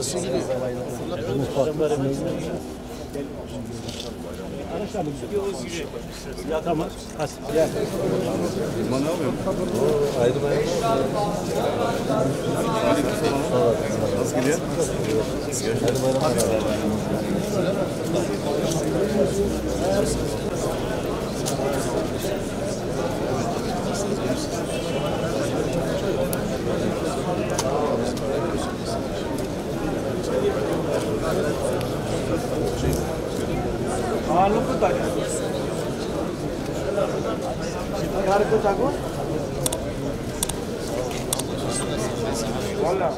Nasıl gidiyor? Ya tamam. Hadi. Gel. İlman ne yapıyorsun? Ayrı bayağı. Nasıl gidiyor? Ayrı bayram. Ağırlıklı tak. Ağırlıklı tak o. Valla.